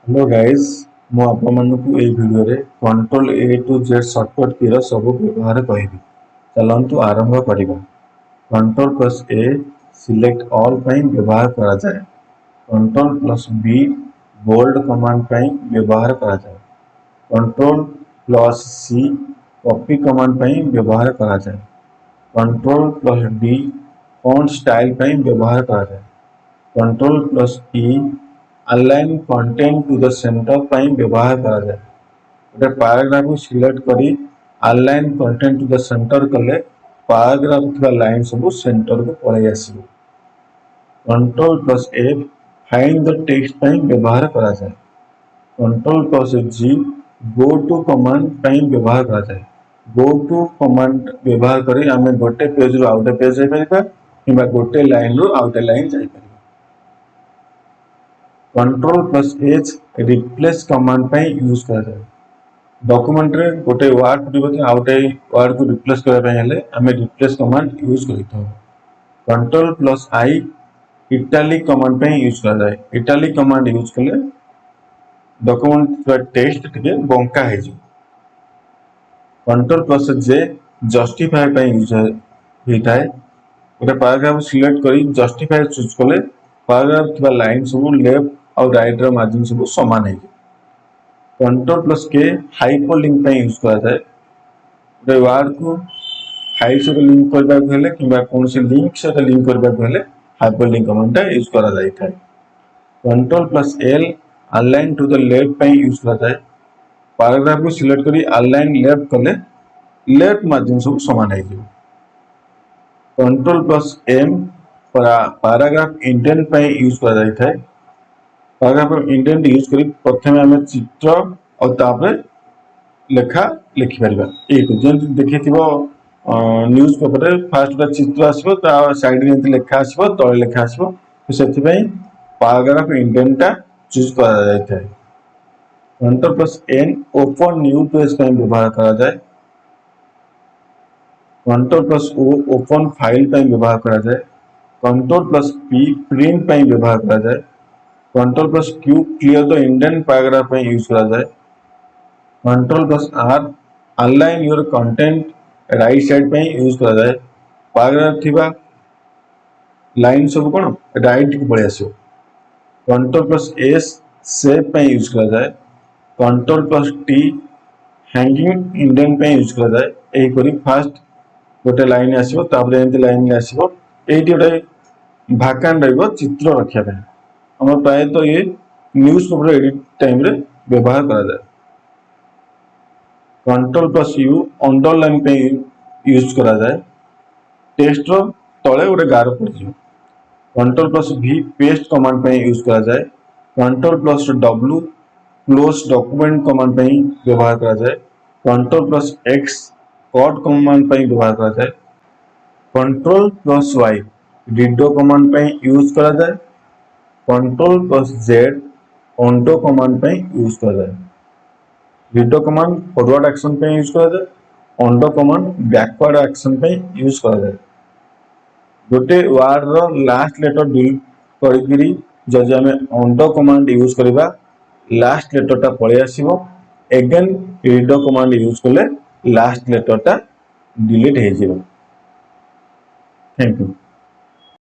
Hello guys मु आपण मानकु एई वीडियो रे control A to Z shortcut की रो सब व्यवहार कहबी। चलंतु आरंभ करिबा। Control plus A select all पई व्यवहार करा जाय। Control plus B bold command पई व्यवहार करा जाय। Control plus C copy command पई व्यवहार करा जाय। Control plus D font style पई व्यवहार करा जाय। Control plus E align content to the centre पई व्यवहार करा जाय। गोटे पैराग्राफ को सिलेक्ट करी align content to the centre कले पैराग्राफ थिबा लाइन सब सेंटर को पळै आसीबो। Control plus F find the text पई व्यवहार करा जाय। Control plus G go to command पई व्यवहार करा जाय। गो टू कमांड व्यवहार करी आमे गोटे पेज रो आउटे पेज जाय परिबा किबा गोटे लाइन रो आउटे लाइन जाय परिबा। Control plus H replace command पे यूज करा जाए। डॉक्यूमेंट रे गोटे वर्ड परिवर्तन आउटे वर्ड को रिप्लेस करबा पे हेले हमें रिप्लेस कमांड यूज करितो। Control plus I italic command पे यूज करा जाए। इटैलिक कमांड यूज कले डॉक्यूमेंट का टेक्स्ट टिके बंका हे जी। कंट्रोल प्लस जे जस्टिफाई पे यूज हेताए। गोटे पैराग्राफ सिलेक्ट करी जस्टिफाई चूज कले पैराग्राफ थिबा लाइन सब लेफ्ट और राइट रो मार्जिन सब समान है। कंट्रोल प्लस के हाइपरलिंक पे यूज करा जाए। गोटे वर्ड को फाइल से लिंक करबा को हेले किबा कोन से लिंक से लिंक करबा को हेले हाइपरलिंक कमांड टा यूज करा जाय थाए। Control plus L align to the left पे यूज करा जाए। पैराग्राफ को सिलेक्ट करी अलाइन लेफ्ट कले लेफ्ट मार्जिन सब समान है। Control plus M paragraph indent पे यूज करा जाय थाए। पैराग्राफ इंडेंट यूज करी प्रथमे हमें चित्र और तापर लेखा लिखि परिबा। एक जेंति देखिथिबो न्यूज़ पेपर रे फर्स्ट चित्र आसीबो ता साइड रे लेखा आसीबो तळे लेखा आसीबो तो सेति पई पैराग्राफ इंडेंट ता चूज करा जाय थाए। Control plus N open new page पे व्यवहार करा जाय। Control plus O open file पे व्यवहार करा जाय। कंट्रोल प्लस पी प्रिंट पे व्यवहार करा जाय। Control plus Q clear the indent paragraph में यूज करा जाए। Control plus R align your content right side पे यूज करा जाए। पैराग्राफ थिबा लाइन सब कोन राइट को पळे आसो। कंट्रोल प्लस एस शेप पे यूज करा जाए। Control plus T hanging indent पे यूज करा जाए। एही करी फर्स्ट गोटे लाइन आसीबो तापर एंती लाइन आसीबो एठी गोटे भाकान रहइबो चित्र रखिया पे। हम प्राय तो ये न्यूज पेपर एडिट टाइम रे व्यवहार करा जाए। कंट्रोल प्लस यू अंडरलाइन पे यूज करा जाए। टेक्स्ट रो तळे गोटे गार पड़ जिवो। Control plus V paste command पे यूज करा जाए। Control plus W close document command पे व्यवहार करा जाए। Control plus X cut command पे व्यवहार करा जाए। Control plus Y redo command पे यूज करा जाए। Control plus Z undo command पे यूज करा जाए। रीडो कमांड फॉरवर्ड एक्शन पे यूज करा जाए। ऑन्डो कमांड बैकवर्ड एक्शन पे यूज करा जाए। गोटे वर्ड रो लास्ट लेटर डिलीट करी जदि हमें ऑन्डो कमांड यूज करबा लास्ट लेटर टा पळे आसीबो। अगेन रीडो कमांड यूज कले लास्ट लेटर टा डिलीट हे जिवो। Thank you.